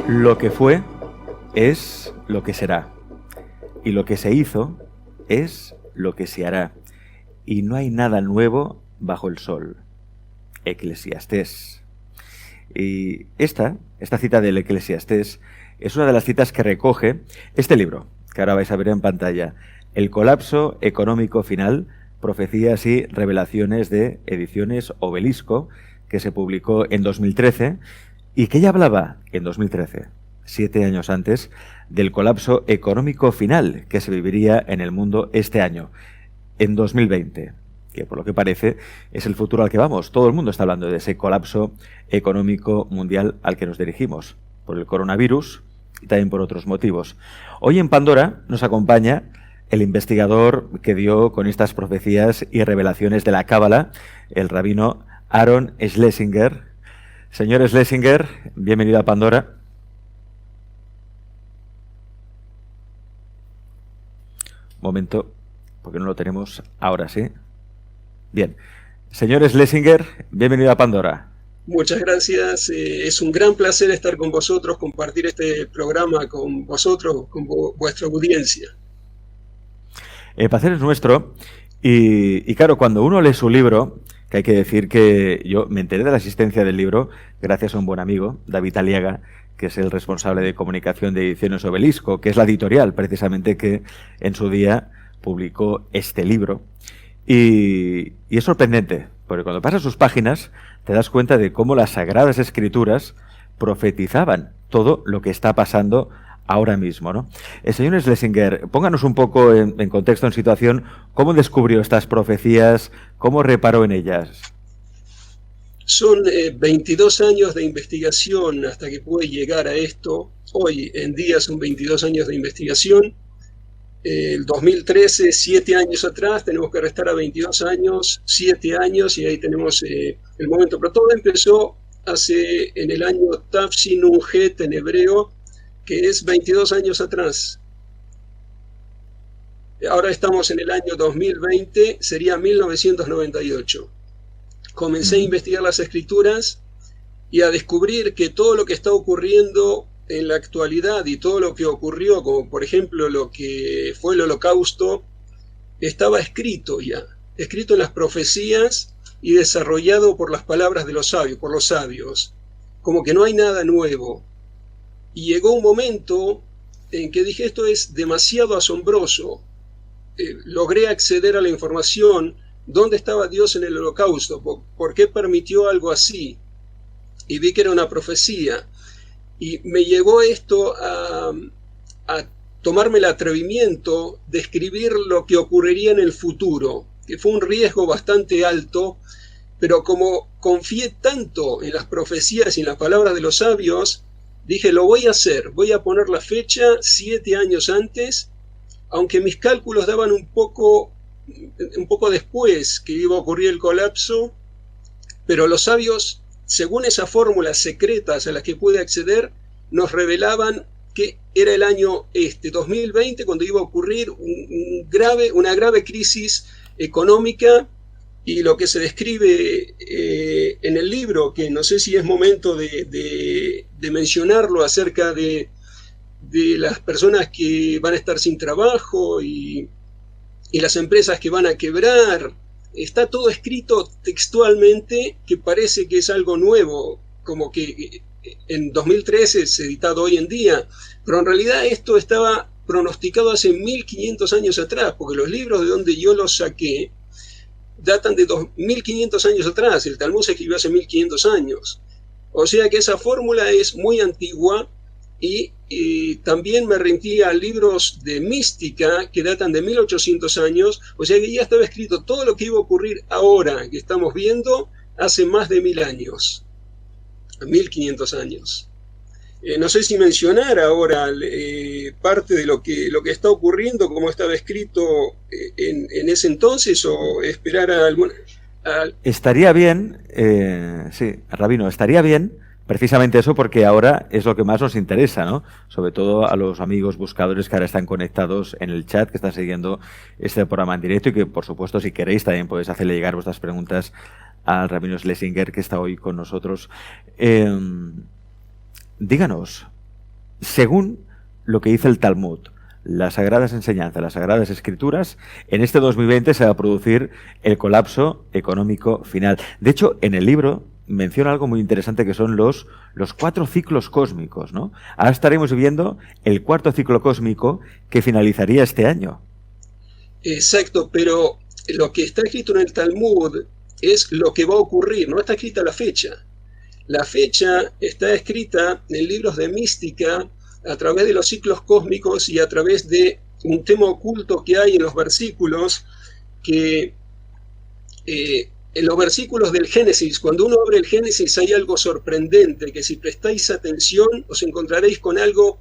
Lo que fue es lo que será, y lo que se hizo es lo que se hará, y no hay nada nuevo bajo el sol. Eclesiastés. Y esta cita del Eclesiastés es una de las citas que recoge este libro, que ahora vais a ver en pantalla, El colapso económico final, profecías y revelaciones de Ediciones Obelisco, que se publicó en 2013 y que ya hablaba en 2013, 7 años antes, del colapso económico final que se viviría en el mundo este año, en 2020, que por lo que parece es el futuro al que vamos. Todo el mundo está hablando de ese colapso económico mundial al que nos dirigimos, por el coronavirus y también por otros motivos. Hoy en Pandora nos acompaña el investigador que dio con estas profecías y revelaciones de la Cábala, el rabino Aaron Schlesinger. Señor Schlesinger, bienvenido a Pandora. Momento, porque no lo tenemos ahora, ¿sí? Bien. Señor Schlesinger, bienvenido a Pandora. Muchas gracias. Es un gran placer estar con vosotros, compartir este programa con vosotros, con vuestra audiencia. El placer es nuestro. Y claro, cuando uno lee su libro, que hay que decir que yo me enteré de la existencia del libro gracias a un buen amigo, David Aliaga, que es el responsable de comunicación de Ediciones Obelisco, que es la editorial precisamente que en su día publicó este libro. Y es sorprendente, porque cuando pasas sus páginas te das cuenta de cómo las Sagradas Escrituras profetizaban todo lo que está pasando ahora mismo, ¿no? Señor Schlesinger, pónganos un poco en contexto, en situación, ¿cómo descubrió estas profecías? ¿Cómo reparó en ellas? Son 22 años de investigación hasta que pude llegar a esto. Hoy en día son 22 años de investigación. El 2013, 7 años atrás, tenemos que restar a 22 años, 7 años, y ahí tenemos el momento. Pero todo empezó en el año Tafshinunjet en hebreo, que es 22 años atrás. Ahora estamos en el año 2020, sería 1998. Comencé a investigar las escrituras y a descubrir que todo lo que está ocurriendo en la actualidad y todo lo que ocurrió, como por ejemplo lo que fue el Holocausto, estaba escrito ya, escrito en las profecías y desarrollado por las palabras de los sabios, por los sabios, como que no hay nada nuevo. Y llegó un momento en que dije, esto es demasiado asombroso. Logré acceder a la información, ¿dónde estaba Dios en el Holocausto? ¿Por qué permitió algo así? Y vi que era una profecía. Y me llevó esto a tomarme el atrevimiento de escribir lo que ocurriría en el futuro, que fue un riesgo bastante alto, pero como confié tanto en las profecías y en las palabras de los sabios, dije, lo voy a hacer, voy a poner la fecha 7 años antes, aunque mis cálculos daban un poco después que iba a ocurrir el colapso, pero los sabios, según esas fórmulas secretas a las que pude acceder, nos revelaban que era el año 2020, cuando iba a ocurrir una grave crisis económica, y lo que se describe en el libro, que no sé si es momento de mencionarlo, acerca de las personas que van a estar sin trabajo y las empresas que van a quebrar. Está todo escrito textualmente, que parece que es algo nuevo, como que en 2013 es editado hoy en día, pero en realidad esto estaba pronosticado hace 1500 años atrás, porque los libros de donde yo los saqué datan de 2500 años atrás. El Talmud se escribió hace 1500 años. O sea que esa fórmula es muy antigua, y también me remití a libros de mística que datan de 1800 años, o sea que ya estaba escrito todo lo que iba a ocurrir ahora, que estamos viendo, hace más de 1000 años, 1500 años. No sé si mencionar ahora parte de lo que está ocurriendo, como estaba escrito en ese entonces, o esperar a alguna... Estaría bien, sí, Rabino, estaría bien precisamente eso, porque ahora es lo que más nos interesa, ¿no? Sobre todo a los amigos buscadores que ahora están conectados en el chat, que están siguiendo este programa en directo, y que, por supuesto, si queréis, también podéis hacerle llegar vuestras preguntas al rabino Schlesinger, que está hoy con nosotros. Díganos, según lo que dice el Talmud, las sagradas enseñanzas, las sagradas escrituras, en este 2020 se va a producir el colapso económico final. De hecho, en el libro menciona algo muy interesante que son los 4 ciclos cósmicos, ¿no? Ahora estaremos viviendo el 4º ciclo cósmico que finalizaría este año. Exacto, pero lo que está escrito en el Talmud es lo que va a ocurrir, no está escrita la fecha. La fecha está escrita en libros de mística a través de los ciclos cósmicos y a través de un tema oculto que hay en los versículos, que en los versículos del Génesis, cuando uno abre el Génesis hay algo sorprendente, que si prestáis atención os encontraréis con algo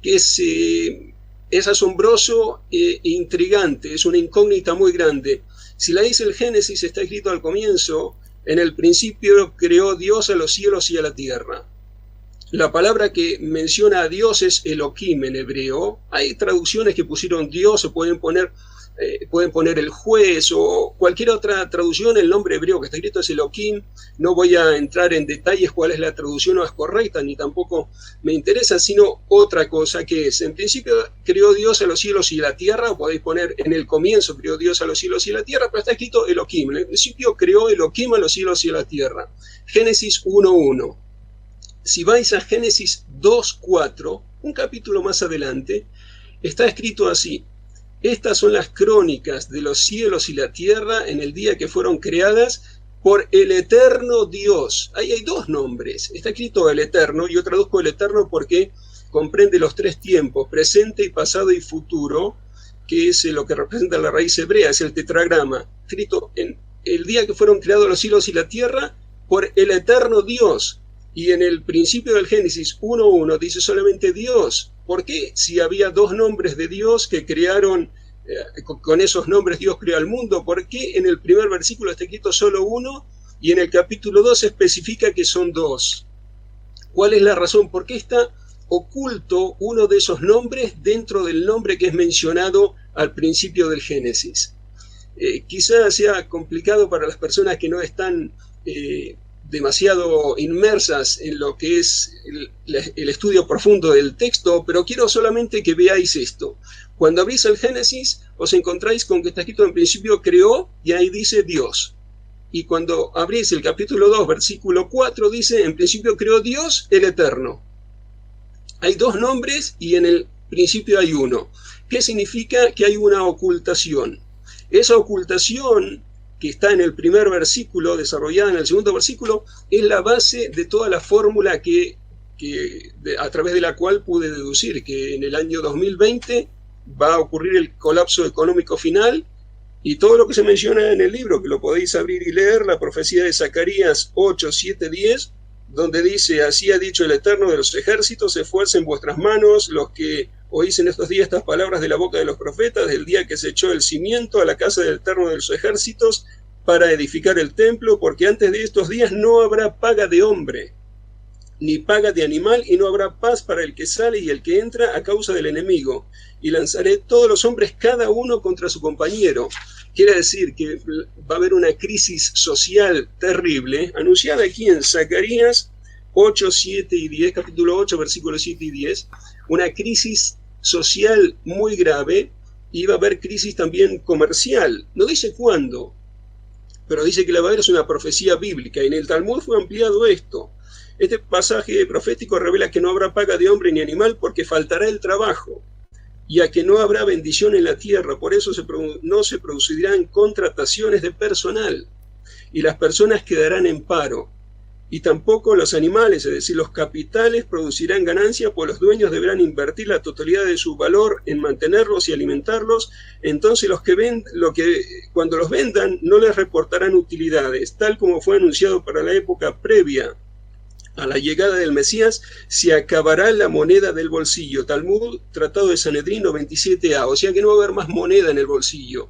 que es asombroso e intrigante, es una incógnita muy grande. Si leéis el Génesis, está escrito al comienzo: en el principio creó Dios a los cielos y a la tierra. La palabra que menciona a Dios es Elohim en hebreo. Hay traducciones que pusieron Dios, o pueden poner el juez o cualquier otra traducción. El nombre hebreo que está escrito es Elohim. No voy a entrar en detalles cuál es la traducción más correcta, ni tampoco me interesa, sino otra cosa que es: en principio creó Dios a los cielos y la tierra, o podéis poner en el comienzo creó Dios a los cielos y la tierra, pero está escrito Elohim. En el principio creó Elohim a los cielos y a la tierra. Génesis 1:1. Si vais a Génesis 2:4, un capítulo más adelante, está escrito así: estas son las crónicas de los cielos y la tierra en el día que fueron creadas por el eterno Dios. Ahí hay 2 nombres. Está escrito el eterno, yo traduzco el eterno porque comprende los 3 tiempos, presente y pasado y futuro, que es lo que representa la raíz hebrea, es el tetragrama. Escrito en el día que fueron creados los cielos y la tierra por el eterno Dios. Y en el principio del Génesis 1:1 dice solamente Dios. ¿Por qué? Si había 2 nombres de Dios que crearon, con esos nombres Dios creó al mundo, ¿por qué en el primer versículo está escrito solo 1 y en el capítulo 2 se especifica que son 2? ¿Cuál es la razón? ¿Por qué está oculto uno de esos nombres dentro del nombre que es mencionado al principio del Génesis? Quizás sea complicado para las personas que no están demasiado inmersas en lo que es el estudio profundo del texto, pero quiero solamente que veáis esto. Cuando abrís el Génesis, os encontráis con que está escrito en principio creó, y ahí dice Dios. Y cuando abrís el capítulo 2, versículo 4, dice en principio creó Dios el Eterno. Hay 2 nombres y en el principio hay 1. ¿Qué significa? Que hay una ocultación. Esa ocultación que está en el primer versículo, desarrollada en el segundo versículo, es la base de toda la fórmula a través de la cual pude deducir que en el año 2020 va a ocurrir el colapso económico final, y todo lo que se menciona en el libro, que lo podéis abrir y leer, la profecía de Zacarías 8, 7, 10, donde dice: así ha dicho el Eterno de los ejércitos, esfuercen vuestras manos, los que oís en estos días estas palabras de la boca de los profetas, del día que se echó el cimiento a la casa del Eterno de los ejércitos para edificar el templo, porque antes de estos días no habrá paga de hombre, ni paga de animal, y no habrá paz para el que sale y el que entra a causa del enemigo, y lanzaré todos los hombres cada uno contra su compañero. Quiere decir que va a haber una crisis social terrible, anunciada aquí en Zacarías 8, 7 y 10, capítulo 8, versículos 7 y 10, una crisis social muy grave, y va a haber crisis también comercial. No dice cuándo, pero dice que la va a haber, es una profecía bíblica, y en el Talmud fue ampliado esto. Este pasaje profético revela que no habrá paga de hombre ni animal, porque faltará el trabajo, y a que no habrá bendición en la tierra, por eso no se producirán contrataciones de personal, y las personas quedarán en paro. Y tampoco los animales, es decir, los capitales, producirán ganancia, pues los dueños deberán invertir la totalidad de su valor en mantenerlos y alimentarlos. Entonces cuando los vendan no les reportarán utilidades, tal como fue anunciado para la época previa a la llegada del Mesías. Se acabará la moneda del bolsillo. Talmud, Tratado de Sanedrín 97a, o sea que no va a haber más moneda en el bolsillo.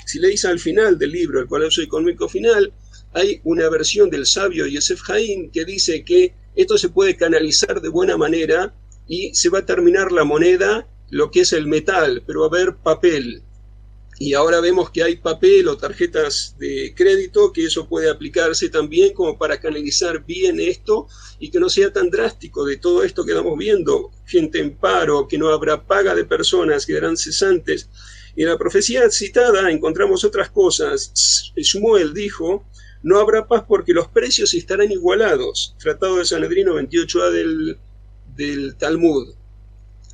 Si leéis al final del libro, el colapso económico final, hay una versión del sabio Yosef Haim que dice que esto se puede canalizar de buena manera y se va a terminar la moneda, lo que es el metal, pero va a haber papel. Y ahora vemos que hay papel o tarjetas de crédito, que eso puede aplicarse también como para canalizar bien esto y que no sea tan drástico de todo esto que estamos viendo. Gente en paro, que no habrá paga de personas, que serán cesantes. Y en la profecía citada encontramos otras cosas. Shmuel dijo, no habrá paz porque los precios estarán igualados. Tratado de Sanedrino 28a del Talmud.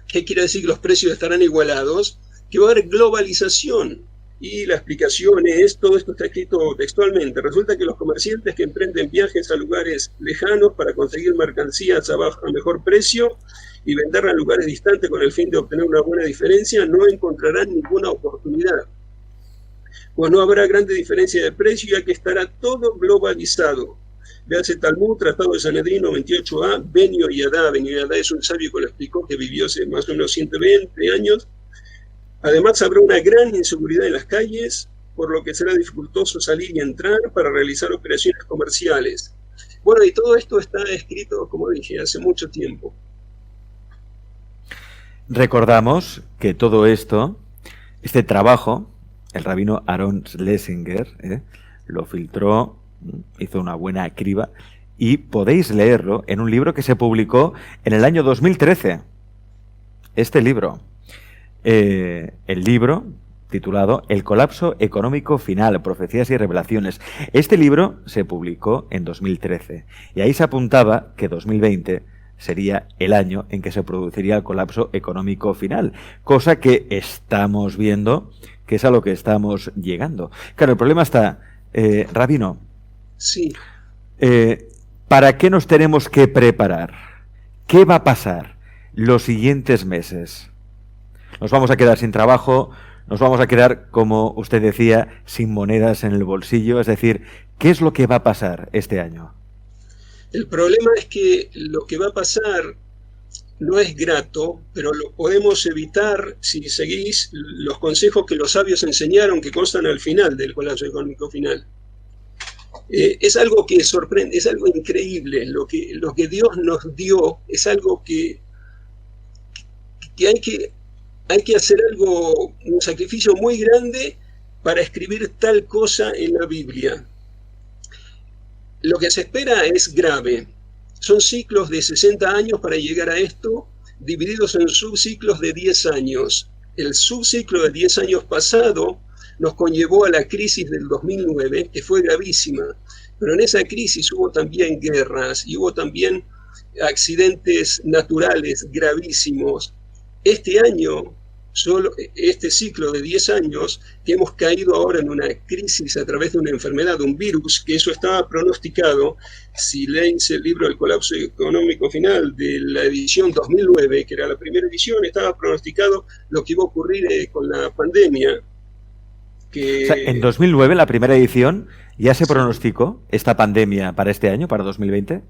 ¿Qué quiere decir que los precios estarán igualados? Que va a haber globalización. Y la explicación es, todo esto está escrito textualmente, resulta que los comerciantes que emprenden viajes a lugares lejanos para conseguir mercancías a mejor precio y venderla en lugares distantes con el fin de obtener una buena diferencia, no encontrarán ninguna oportunidad. Pues no habrá grande diferencia de precio, ya que estará todo globalizado. Véase Talmud, Tratado de Sanedrino 28a, Benio Yadá. Benio Yadá es un sabio que lo explicó, que vivió hace más o menos 120 años. Además habrá una gran inseguridad en las calles, por lo que será dificultoso salir y entrar para realizar operaciones comerciales. Bueno, y todo esto está escrito, como dije, hace mucho tiempo. Recordamos que todo esto, este trabajo, el rabino Aaron Schlesinger, lo filtró, hizo una buena criba, y podéis leerlo en un libro que se publicó en el año 2013. Este libro. El libro titulado El colapso económico final, profecías y revelaciones. Este libro se publicó en 2013 y ahí se apuntaba que 2020 sería el año en que se produciría el colapso económico final, cosa que estamos viendo que es a lo que estamos llegando. Claro, el problema está, Rabino, sí. ¿Para qué nos tenemos que preparar? ¿Qué va a pasar los siguientes meses? Nos vamos a quedar sin trabajo, nos vamos a quedar, como usted decía, sin monedas en el bolsillo. Es decir, ¿qué es lo que va a pasar este año? El problema es que lo que va a pasar no es grato, pero lo podemos evitar si seguís los consejos que los sabios enseñaron, que constan al final del colapso económico final. Es algo que sorprende, es algo increíble. Lo que Dios nos dio es algo que hay que hacer un sacrificio muy grande para escribir tal cosa en la Biblia. Lo que se espera es grave. Son ciclos de 60 años para llegar a esto, divididos en subciclos de 10 años. El subciclo de 10 años pasado nos conllevó a la crisis del 2009, que fue gravísima. Pero en esa crisis hubo también guerras y hubo también accidentes naturales gravísimos. Este año, solo este ciclo de 10 años, que hemos caído ahora en una crisis a través de una enfermedad, de un virus, que eso estaba pronosticado. Si leéis el libro El colapso económico final de la edición 2009, que era la primera edición, estaba pronosticado lo que iba a ocurrir con la pandemia. O sea, en 2009, la primera edición, ¿ya se pronosticó esta pandemia para este año, para 2020?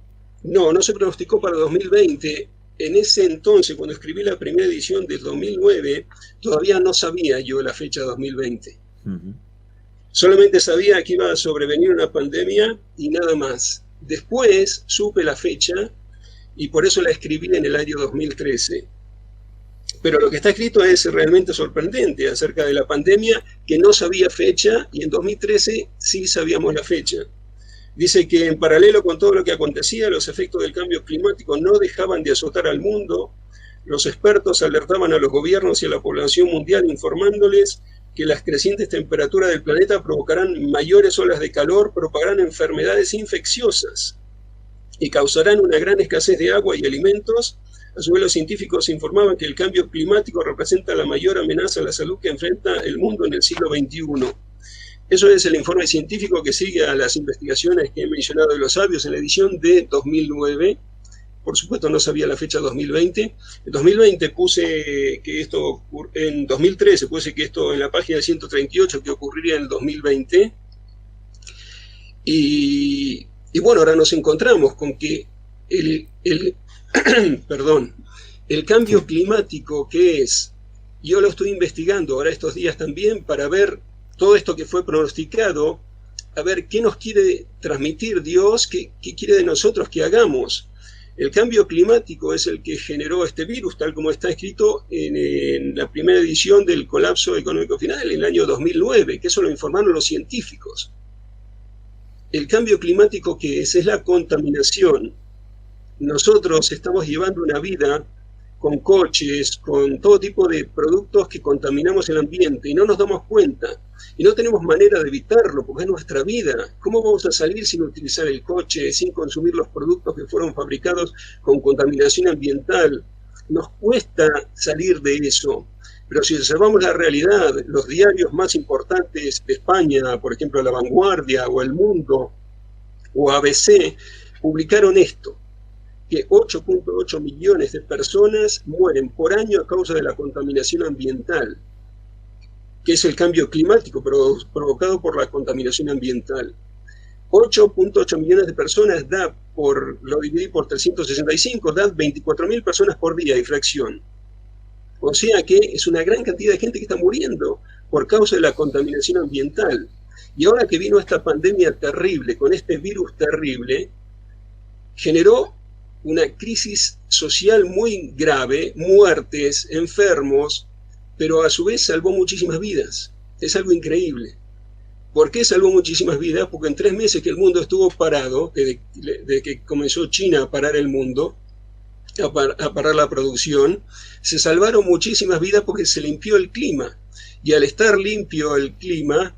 No, no se pronosticó para 2020. En ese entonces, cuando escribí la primera edición del 2009, todavía no sabía yo la fecha 2020. Solamente sabía que iba a sobrevenir una pandemia y nada más. Después supe la fecha y por eso la escribí en el año 2013. Pero lo que está escrito es realmente sorprendente acerca de la pandemia, que no sabía fecha, y en 2013 sí sabíamos la fecha. Dice que en paralelo con todo lo que acontecía, los efectos del cambio climático no dejaban de azotar al mundo. Los expertos alertaban a los gobiernos y a la población mundial informándoles que las crecientes temperaturas del planeta provocarán mayores olas de calor, propagarán enfermedades infecciosas y causarán una gran escasez de agua y alimentos. A su vez, los científicos informaban que el cambio climático representa la mayor amenaza a la salud que enfrenta el mundo en el siglo XXI. Eso es el informe científico que sigue a las investigaciones que he mencionado de los sabios en la edición de 2009. Por supuesto no sabía la fecha 2020. En 2020 puse que esto, en 2013 puse que esto en la página 138, que ocurriría en el 2020. Y bueno, ahora nos encontramos con que el cambio climático que es, yo lo estoy investigando ahora estos días también para ver todo esto que fue pronosticado, a ver qué nos quiere transmitir Dios, qué quiere de nosotros que hagamos. El cambio climático es el que generó este virus, tal como está escrito en la primera edición del colapso económico final, en el año 2009, que eso lo informaron los científicos. El cambio climático, ¿qué es? Es la contaminación. Nosotros estamos llevando una vida con coches, con todo tipo de productos que contaminamos el ambiente y no nos damos cuenta. Y no tenemos manera de evitarlo porque es nuestra vida. ¿Cómo vamos a salir sin utilizar el coche, sin consumir los productos que fueron fabricados con contaminación ambiental? Nos cuesta salir de eso. Pero si observamos la realidad, los diarios más importantes de España, por ejemplo La Vanguardia o El Mundo o ABC, publicaron esto, que 8.8 millones de personas mueren por año a causa de la contaminación ambiental, que es el cambio climático provocado por la contaminación ambiental. 8.8 millones de personas lo dividí por 365, da 24.000 personas por día y fracción. O sea que es una gran cantidad de gente que está muriendo por causa de la contaminación ambiental. Y ahora que vino esta pandemia terrible, con este virus terrible, generó una crisis social muy grave, muertes, enfermos, pero a su vez salvó muchísimas vidas. Es algo increíble. ¿Por qué salvó muchísimas vidas? Porque en 3 meses que el mundo estuvo parado, desde que comenzó China a parar el mundo, a parar la producción, se salvaron muchísimas vidas porque se limpió el clima. Y al estar limpio el clima,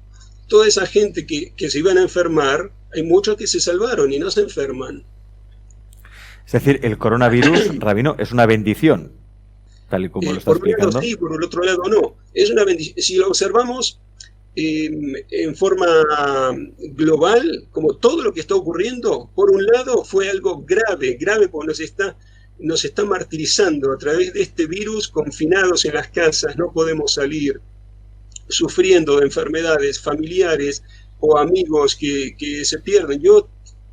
toda esa gente que se iban a enfermar, hay muchos que se salvaron y no se enferman. Es decir, el coronavirus, Rabino, es una bendición, tal y como lo está explicando. Por un lado sí, por el otro lado no. Es una bendición. Si lo observamos en forma global, como todo lo que está ocurriendo, por un lado fue algo grave porque nos está martirizando a través de este virus, confinados en las casas, no podemos salir, sufriendo de enfermedades familiares o amigos que se pierden. Yo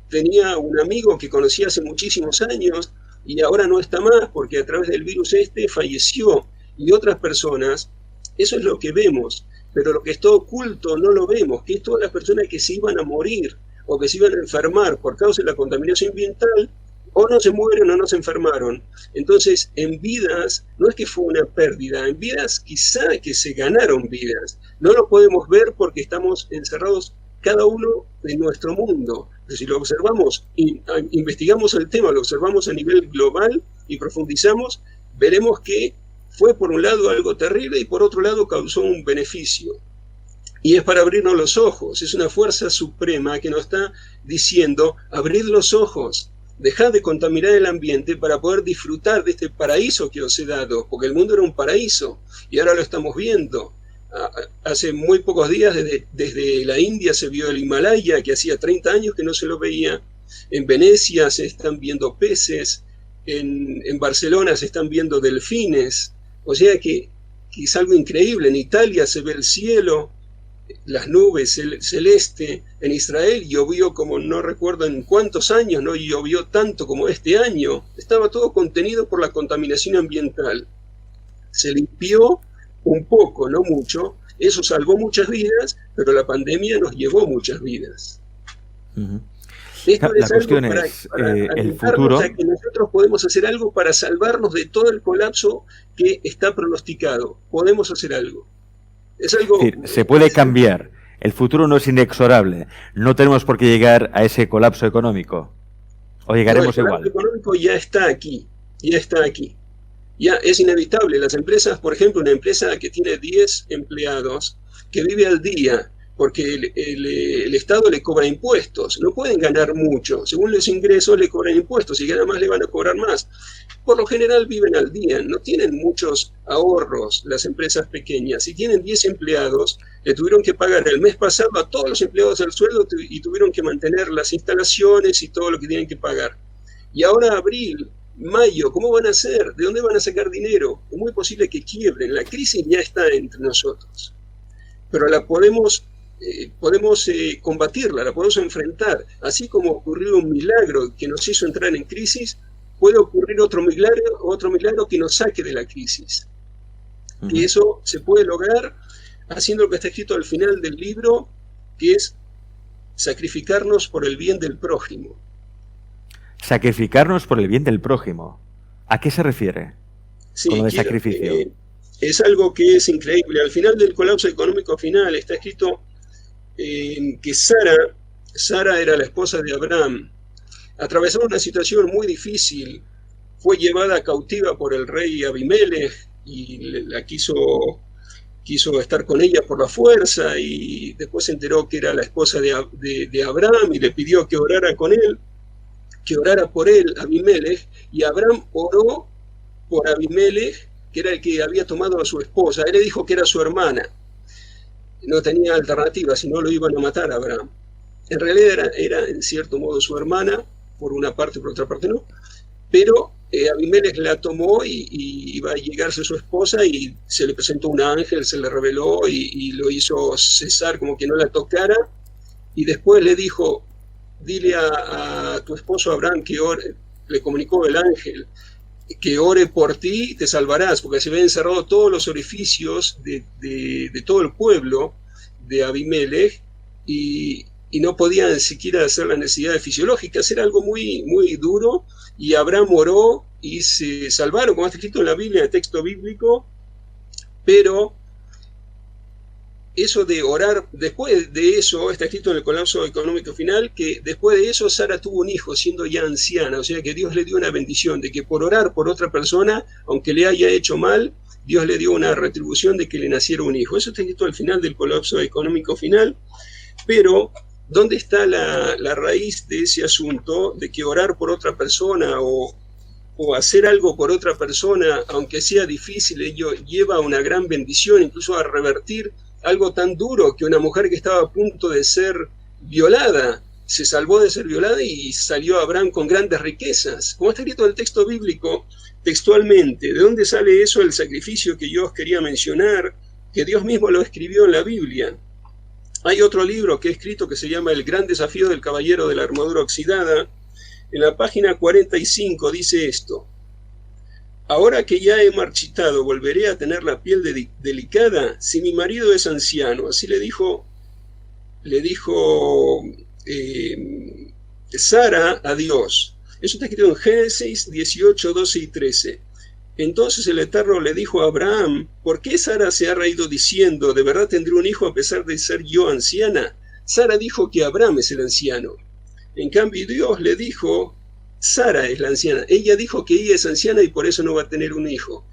tenía un amigo que conocí hace muchísimos años y ahora no está más porque a través del virus falleció, y otras personas. Eso es lo que vemos, pero lo que está oculto no lo vemos, que es todas las personas que se iban a morir o que se iban a enfermar por causa de la contaminación ambiental, o no se mueren o no se enfermaron. Entonces, en vidas, no es que fue una pérdida, en vidas quizá que se ganaron vidas. No lo podemos ver porque estamos encerrados cada uno en nuestro mundo. Pero si lo observamos, investigamos el tema, lo observamos a nivel global y profundizamos, veremos que fue por un lado algo terrible y por otro lado causó un beneficio. Y es para abrirnos los ojos, es una fuerza suprema que nos está diciendo, abrid los ojos, dejad de contaminar el ambiente para poder disfrutar de este paraíso que os he dado, porque el mundo era un paraíso y ahora lo estamos viendo. Hace muy pocos días desde la India se vio el Himalaya, que hacía 30 años que no se lo veía. En Venecia se están viendo peces, en Barcelona se están viendo delfines. O sea que es algo increíble. En Italia se ve el cielo, las nubes, el celeste. En Israel llovió como no recuerdo en cuántos años, no llovió tanto como este año. Estaba todo contenido por la contaminación ambiental. Se limpió un poco, no mucho. Eso salvó muchas vidas, pero la pandemia nos llevó muchas vidas. Uh-huh. La cuestión es el futuro. Que nosotros podemos hacer algo para salvarnos de todo el colapso que está pronosticado. Podemos hacer algo. Es algo. Es decir, se puede cambiar. El futuro no es inexorable. No tenemos por qué llegar a ese colapso económico. O llegaremos igual. El colapso económico ya está aquí. Ya está aquí. Ya es inevitable. Las empresas, por ejemplo, una empresa que tiene 10 empleados, que vive al día, porque el Estado le cobra impuestos, no pueden ganar mucho, según los ingresos le cobran impuestos, si ganan más le van a cobrar más. Por lo general viven al día, no tienen muchos ahorros las empresas pequeñas. Si tienen 10 empleados, le tuvieron que pagar el mes pasado a todos los empleados el sueldo y tuvieron que mantener las instalaciones y todo lo que tienen que pagar. Y ahora abril, mayo, ¿cómo van a hacer? ¿De dónde van a sacar dinero? Es muy posible que quiebren, la crisis ya está entre nosotros, pero la podemos combatirla, la podemos enfrentar. Así como ocurrió un milagro que nos hizo entrar en crisis, puede ocurrir otro milagro que nos saque de la crisis. Uh-huh. Y eso se puede lograr haciendo lo que está escrito al final del libro, que es sacrificarnos por el bien del prójimo. sacrificarnos por el bien del prójimo. ¿A qué se refiere Sí, con lo de sacrificio? es algo que es increíble. Al final del colapso económico final está escrito que Sara era la esposa de Abraham, atravesó una situación muy difícil, fue llevada cautiva por el rey Abimelech y la quiso estar con ella por la fuerza, y después se enteró que era la esposa de Abraham y le pidió que orara con él, que orara por él Abimelech, y Abraham oró por Abimelech, que era el que había tomado a su esposa. Él le dijo que era su hermana, no tenía alternativa, si no lo iban a matar a Abraham. En realidad era en cierto modo su hermana, por una parte, por otra parte no, pero Abimelech la tomó y iba a llegarse su esposa, y se le presentó un ángel, se le reveló y lo hizo cesar, como que no la tocara, y después le dijo, dile a tu esposo Abraham que ore, le comunicó el ángel, que ore por ti y te salvarás, porque se habían cerrado todos los orificios de todo el pueblo de Abimelech, y no podían siquiera hacer las necesidades fisiológicas. Era algo muy, muy duro, y Abraham oró y se salvaron, como está escrito en la Biblia, en el texto bíblico. Pero eso de orar, después de eso, está escrito en el colapso económico final, que después de eso Sara tuvo un hijo siendo ya anciana, o sea que Dios le dio una bendición de que por orar por otra persona, aunque le haya hecho mal, Dios le dio una retribución de que le naciera un hijo. Eso está escrito al final del colapso económico final. Pero ¿dónde está la raíz de ese asunto de que orar por otra persona o hacer algo por otra persona, aunque sea difícil, ello lleva a una gran bendición, incluso a revertir algo tan duro, que una mujer que estaba a punto de ser violada se salvó de ser violada y salió Abraham con grandes riquezas? Como está escrito en el texto bíblico textualmente. ¿De dónde sale eso, el sacrificio que yo os quería mencionar? Que Dios mismo lo escribió en la Biblia. Hay otro libro que he escrito que se llama El gran desafío del caballero de la armadura oxidada. En la página 45 dice esto: ahora que ya he marchitado, ¿volveré a tener la piel delicada? Si mi marido es anciano. Así le dijo Sara a Dios. Eso está escrito en Génesis 18, 12 y 13. Entonces el Eterno le dijo a Abraham: ¿por qué Sara se ha reído diciendo, ¿de verdad tendré un hijo a pesar de ser yo anciana? Sara dijo que Abraham es el anciano. En cambio Dios le dijo, Sara es la anciana. Ella dijo que ella es anciana y por eso no va a tener un hijo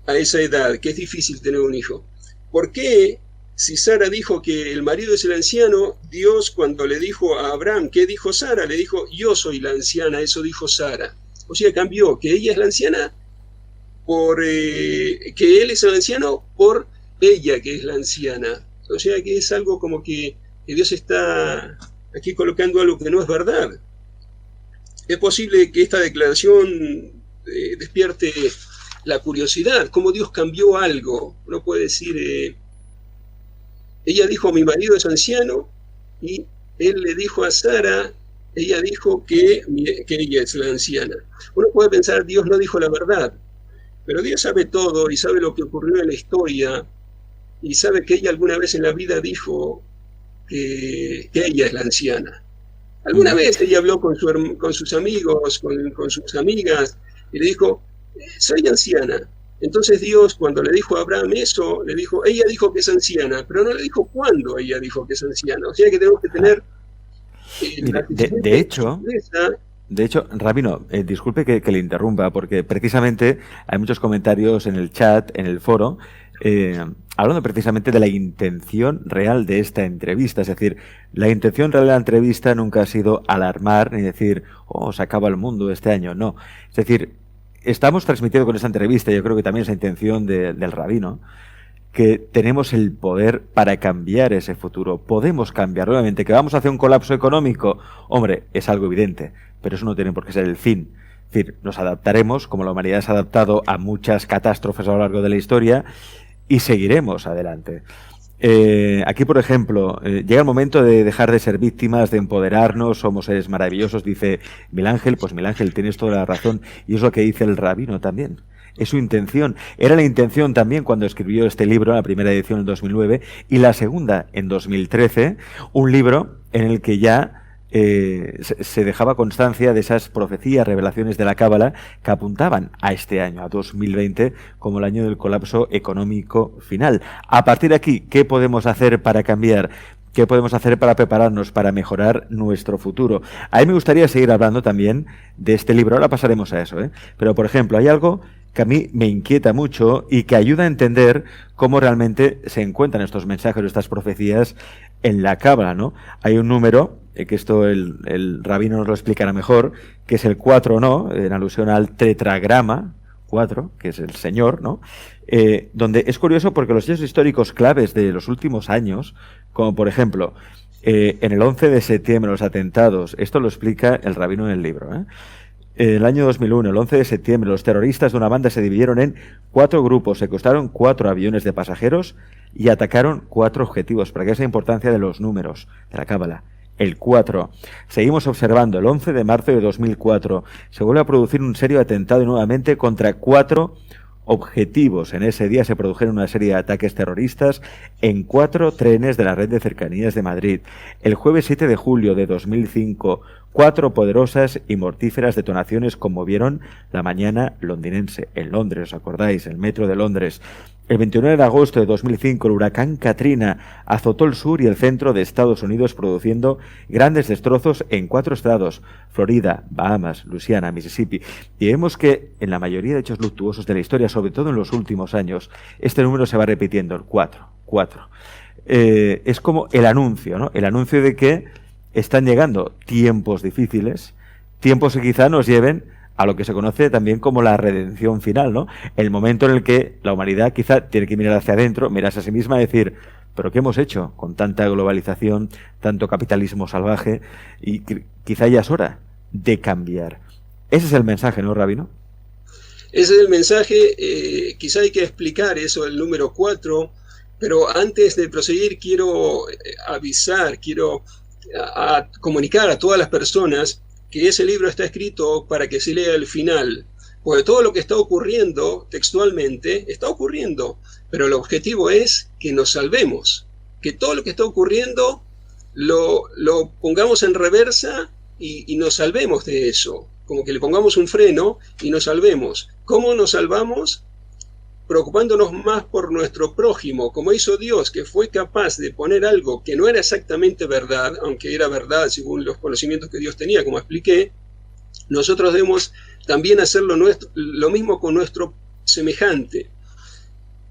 a esa edad, que es difícil tener un hijo. ¿Por qué, si Sara dijo que el marido es el anciano, Dios, cuando le dijo a Abraham, ¿qué dijo Sara? Le dijo, yo soy la anciana, eso dijo Sara. O sea, cambió que ella es la anciana por que él es el anciano por ella, que es la anciana. O sea que es algo como que Dios está aquí colocando algo que no es verdad. Es posible que esta declaración despierte la curiosidad, cómo Dios cambió algo. Uno puede decir, ella dijo, mi marido es anciano, y él le dijo a Sara, ella dijo que ella es la anciana. Uno puede pensar, Dios no dijo la verdad, pero Dios sabe todo y sabe lo que ocurrió en la historia, y sabe que ella alguna vez en la vida dijo que ella es la anciana. Alguna vez ella habló con sus amigos, con sus amigas, y le dijo, soy anciana. Entonces Dios, cuando le dijo a Abraham eso, le dijo, ella dijo que es anciana, pero no le dijo cuándo ella dijo que es anciana. O sea que tenemos que tener... Mire, de hecho, Rabino, disculpe que le interrumpa, porque precisamente hay muchos comentarios en el chat, en el foro, hablando precisamente de la intención real de esta entrevista. Es decir, la intención real de la entrevista nunca ha sido alarmar ni decir, oh, se acaba el mundo este año. No. Es decir, estamos transmitiendo con esta entrevista, yo creo que también es la intención del Rabino, que tenemos el poder para cambiar ese futuro. Podemos cambiar. Obviamente, que vamos hacia un colapso económico, hombre, es algo evidente, pero eso no tiene por qué ser el fin. Es decir, nos adaptaremos, como la humanidad se ha adaptado a muchas catástrofes a lo largo de la historia, y seguiremos adelante. Aquí, por ejemplo, llega el momento de dejar de ser víctimas, de empoderarnos, somos seres maravillosos, dice Milángel. Pues Milángel, tienes toda la razón, y es lo que dice el Rabino también. Es su intención. Era la intención también cuando escribió este libro, la primera edición en 2009 y la segunda en 2013, un libro en el que ya se dejaba constancia de esas profecías, revelaciones de la Cábala que apuntaban a este año, a 2020, como el año del colapso económico final. A partir de aquí, ¿qué podemos hacer para cambiar? ¿Qué podemos hacer para prepararnos, para mejorar nuestro futuro? A mí me gustaría seguir hablando también de este libro, ahora pasaremos a eso, ¿eh? Pero, por ejemplo, hay algo que a mí me inquieta mucho y que ayuda a entender cómo realmente se encuentran estos mensajes, estas profecías en la Cábala, ¿no? Hay un número, que esto el rabino nos lo explicará mejor, que es el 4, ¿no? En alusión al tetragrama, 4, que es el Señor, ¿no? Donde es curioso porque los hechos históricos claves de los últimos años, como por ejemplo, en el 11 de septiembre, los atentados, esto lo explica el rabino en el libro, ¿eh? En el año 2001, el 11 de septiembre, los terroristas de una banda se dividieron en 4 grupos, secuestraron 4 aviones de pasajeros y atacaron 4 objetivos, para que esa importancia de los números, de la Cábala. El 4. Seguimos observando, el 11 de marzo de 2004, se vuelve a producir un serio atentado nuevamente contra 4 objetivos. En ese día se produjeron una serie de ataques terroristas en 4 trenes de la red de cercanías de Madrid. El jueves 7 de julio de 2005, 4 poderosas y mortíferas detonaciones conmovieron la mañana londinense. En Londres, ¿os acordáis? El metro de Londres. El 29 de agosto de 2005, el huracán Katrina azotó el sur y el centro de Estados Unidos, produciendo grandes destrozos en 4 estados: Florida, Bahamas, Luisiana, Mississippi. Y vemos que en la mayoría de hechos luctuosos de la historia, sobre todo en los últimos años, este número se va repitiendo, el 4. Es como el anuncio, ¿no? El anuncio de que están llegando tiempos difíciles, tiempos que quizá nos lleven a lo que se conoce también como la redención final, ¿no? El momento en el que la humanidad quizá tiene que mirar hacia adentro, mirarse a sí misma y decir, ¿pero qué hemos hecho con tanta globalización, tanto capitalismo salvaje? Y quizá ya es hora de cambiar. Ese es el mensaje, ¿no, rabino? Ese es el mensaje. Quizá hay que explicar eso, el número 4, pero antes de proseguir quiero avisar, quiero comunicar a todas las personas que ese libro está escrito para que se lea el final, porque todo lo que está ocurriendo textualmente está ocurriendo, pero el objetivo es que nos salvemos, que todo lo que está ocurriendo lo pongamos en reversa y nos salvemos de eso, como que le pongamos un freno y nos salvemos. ¿Cómo nos salvamos? Preocupándonos más por nuestro prójimo, como hizo Dios, que fue capaz de poner algo que no era exactamente verdad, aunque era verdad según los conocimientos que Dios tenía, como expliqué. Nosotros debemos también hacer lo mismo con nuestro semejante.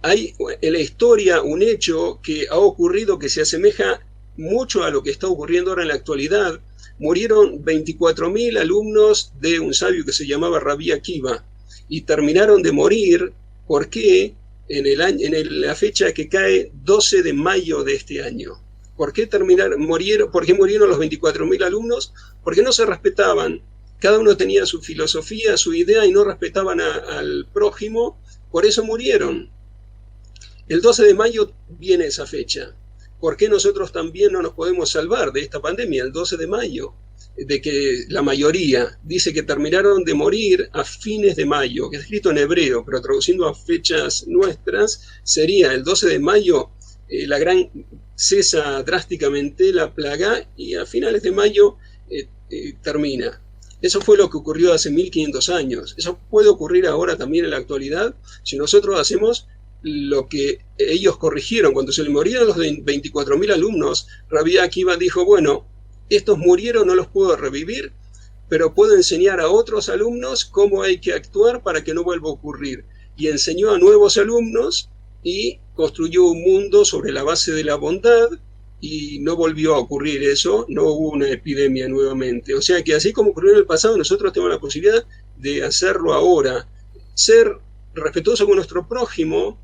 Hay en la historia un hecho que ha ocurrido que se asemeja mucho a lo que está ocurriendo ahora en la actualidad. Murieron 24.000 alumnos de un sabio que se llamaba Rabí Akiva y terminaron de morir. ¿Por qué en la fecha que cae 12 de mayo de este año? ¿Por qué murieron los 24.000 alumnos? Porque no se respetaban. Cada uno tenía su filosofía, su idea y no respetaban al prójimo. Por eso murieron. El 12 de mayo viene esa fecha. ¿Por qué nosotros también no nos podemos salvar de esta pandemia el 12 de mayo? De que la mayoría dice que terminaron de morir a fines de mayo, que es escrito en hebreo, pero traduciendo a fechas nuestras, sería el 12 de mayo, cesa drásticamente la plaga y a finales de mayo termina. Eso fue lo que ocurrió hace 1500 años. Eso puede ocurrir ahora también en la actualidad si nosotros hacemos lo que ellos corrigieron. Cuando se le morían los 24.000 alumnos, Rabí Akiva dijo, bueno, estos murieron, no los puedo revivir, pero puedo enseñar a otros alumnos cómo hay que actuar para que no vuelva a ocurrir. Y enseñó a nuevos alumnos y construyó un mundo sobre la base de la bondad y no volvió a ocurrir eso, no hubo una epidemia nuevamente. O sea que así como ocurrió en el pasado, nosotros tenemos la posibilidad de hacerlo ahora. Ser respetuosos con nuestro prójimo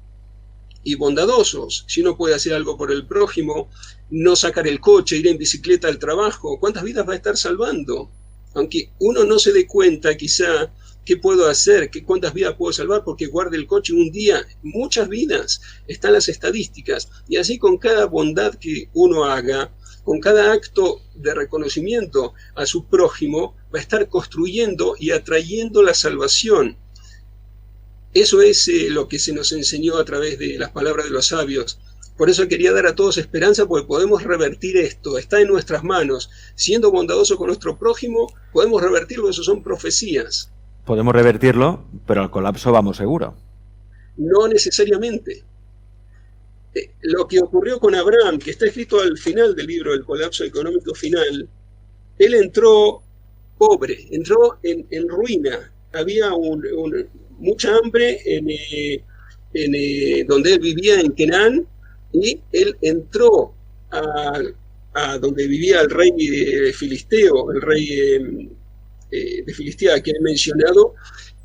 y bondadosos. Si uno puede hacer algo por el prójimo, no sacar el coche, ir en bicicleta al trabajo, ¿cuántas vidas va a estar salvando? Aunque uno no se dé cuenta quizá qué puedo hacer, cuántas vidas puedo salvar porque guarde el coche un día, muchas vidas, están las estadísticas. Y así con cada bondad que uno haga, con cada acto de reconocimiento a su prójimo, va a estar construyendo y atrayendo la salvación. Eso es lo que se nos enseñó a través de las palabras de los sabios. Por eso quería dar a todos esperanza, porque podemos revertir esto, está en nuestras manos. Siendo bondadosos con nuestro prójimo, podemos revertirlo, eso son profecías. Podemos revertirlo, pero al colapso vamos seguro. No necesariamente. Lo que ocurrió con Abraham, que está escrito al final del libro, El colapso económico final, él entró pobre, entró en ruina. Había mucha hambre donde él vivía, en Canaán, y él entró a donde vivía el rey filisteo, el rey de Filistea que he mencionado,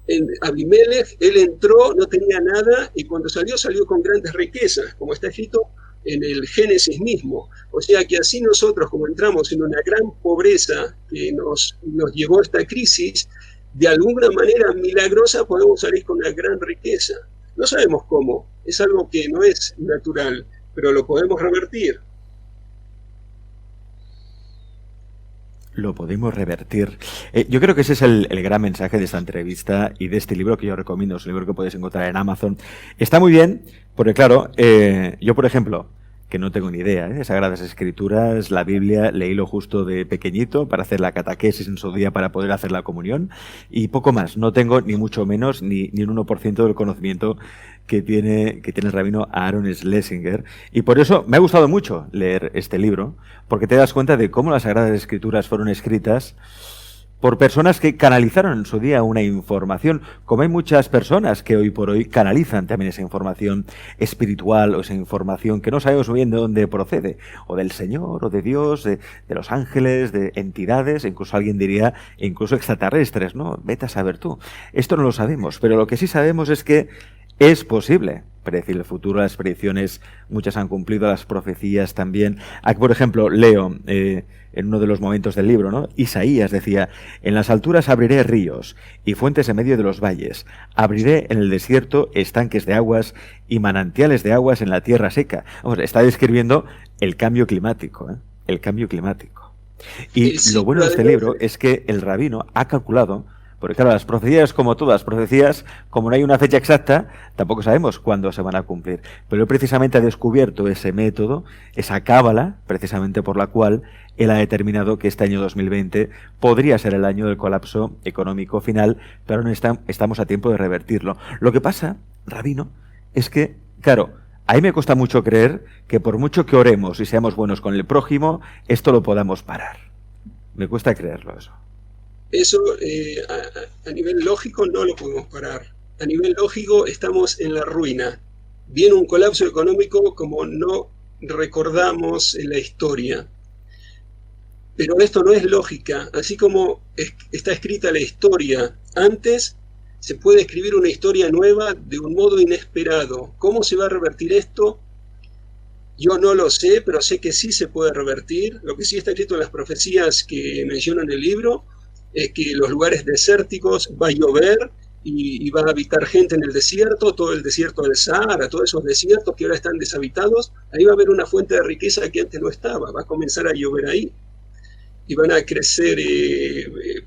en Abimelech. Él entró, no tenía nada, y cuando salió con grandes riquezas, como está escrito en el Génesis mismo. O sea que así nosotros, como entramos en una gran pobreza que nos llevó a esta crisis, de alguna manera milagrosa podemos salir con una gran riqueza. No sabemos cómo, es algo que no es natural, pero lo podemos revertir. Lo podemos revertir. Yo creo que ese es el gran mensaje de esta entrevista y de este libro que yo recomiendo. Es un libro que podéis encontrar en Amazon. Está muy bien, porque claro, yo por ejemplo, que no tengo ni idea, de Sagradas Escrituras, la Biblia, leí lo justo de pequeñito para hacer la catequesis en su día para poder hacer la comunión y poco más. No tengo ni mucho menos ni un 1% del conocimiento que tiene el rabino Aaron Schlesinger, y por eso me ha gustado mucho leer este libro, porque te das cuenta de cómo las Sagradas Escrituras fueron escritas por personas que canalizaron en su día una información, como hay muchas personas que hoy por hoy canalizan también esa información espiritual o esa información que no sabemos muy bien de dónde procede, o del Señor, o de Dios, de los ángeles, de entidades, incluso alguien diría, incluso extraterrestres, ¿no? Vete a saber tú. Esto no lo sabemos, pero lo que sí sabemos es que es posible predecir el futuro, las predicciones, muchas han cumplido, las profecías también. Aquí, por ejemplo, leo en uno de los momentos del libro, ¿no? Isaías decía: en las alturas abriré ríos y fuentes en medio de los valles, abriré en el desierto estanques de aguas y manantiales de aguas en la tierra seca. Vamos, está describiendo el cambio climático, ¿eh? El cambio climático. Y lo bueno de este libro es que el rabino ha calculado. Porque claro, las profecías, como todas profecías, como no hay una fecha exacta, tampoco sabemos cuándo se van a cumplir. Pero él precisamente ha descubierto ese método, esa cábala, precisamente por la cual él ha determinado que este año 2020 podría ser el año del colapso económico final, pero no estamos a tiempo de revertirlo. Lo que pasa, rabino, es que, claro, a mí me cuesta mucho creer que por mucho que oremos y seamos buenos con el prójimo, esto lo podamos parar. Me cuesta creerlo eso. Eso a nivel lógico no lo podemos parar. A nivel lógico estamos en la ruina. Viene un colapso económico como no recordamos en la historia. Pero esto no es lógica. Así como está escrita la historia antes, se puede escribir una historia nueva de un modo inesperado. ¿Cómo se va a revertir esto? Yo no lo sé, pero sé que sí se puede revertir. Lo que sí está escrito en las profecías que menciono en el libro es que los lugares desérticos va a llover y va a habitar gente en el desierto, todo el desierto del Sahara, todos esos desiertos que ahora están deshabitados, ahí va a haber una fuente de riqueza que antes no estaba, va a comenzar a llover ahí. Y van a crecer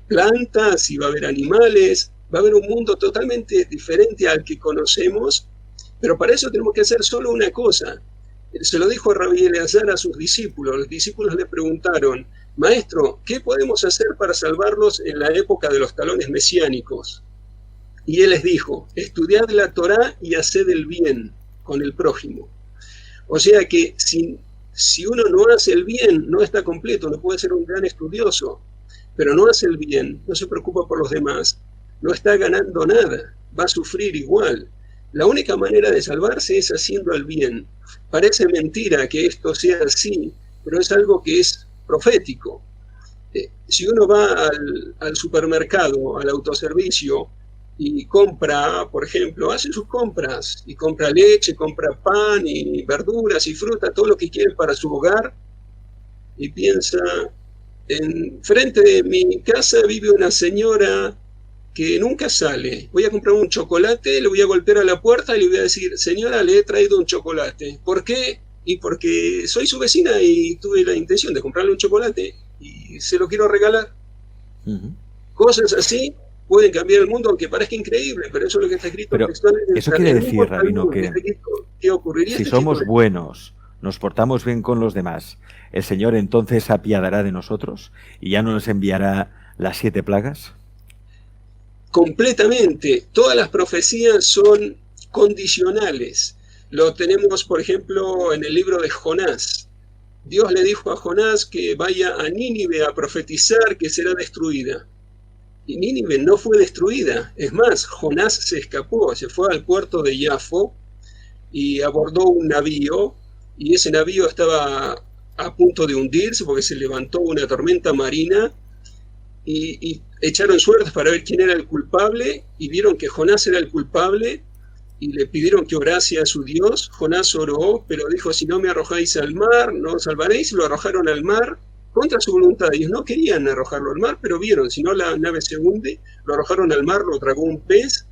plantas, y va a haber animales, va a haber un mundo totalmente diferente al que conocemos, pero para eso tenemos que hacer solo una cosa. Se lo dijo Rabí Eleazar a sus discípulos. Los discípulos le preguntaron: Maestro, ¿qué podemos hacer para salvarlos en la época de los talones mesiánicos? Y él les dijo: estudiad la Torá y haced el bien con el prójimo. O sea que si uno no hace el bien, no está completo, no puede ser un gran estudioso, pero no hace el bien, no se preocupa por los demás, no está ganando nada, va a sufrir igual. La única manera de salvarse es haciendo el bien. Parece mentira que esto sea así, pero es algo que es profético. Si uno va al supermercado, al autoservicio, y compra, por ejemplo, hace sus compras, y compra leche, compra pan, y verduras, y fruta, todo lo que quiere para su hogar, y piensa: enfrente de mi casa vive una señora que nunca sale. Voy a comprar un chocolate, le voy a golpear a la puerta y le voy a decir: señora, le he traído un chocolate. ¿Por qué? Y porque soy su vecina y tuve la intención de comprarle un chocolate y se lo quiero regalar. Cosas así pueden cambiar el mundo, aunque parezca increíble, pero eso es lo que está escrito. Pero eso quiere decir, rabino, que ¿qué ocurriría si somos buenos nos portamos bien con los demás, ¿el Señor entonces se apiadará de nosotros y ya no nos enviará las 7 plagas? Completamente. Todas las profecías son condicionales. Lo tenemos, por ejemplo, en el libro de Jonás. Dios le dijo a Jonás que vaya a Nínive a profetizar que será destruida. Y Nínive no fue destruida. Es más, Jonás se escapó, se fue al puerto de Jafo y abordó un navío, y ese navío estaba a punto de hundirse porque se levantó una tormenta marina, y echaron suertes para ver quién era el culpable, y vieron que Jonás era el culpable, y le pidieron que orase a su Dios. Jonás oró, pero dijo: si no me arrojáis al mar, no os salvaréis. Lo arrojaron al mar contra su voluntad. Ellos no querían arrojarlo al mar, pero vieron, si no la nave se hunde. Lo arrojaron al mar, lo tragó un pez,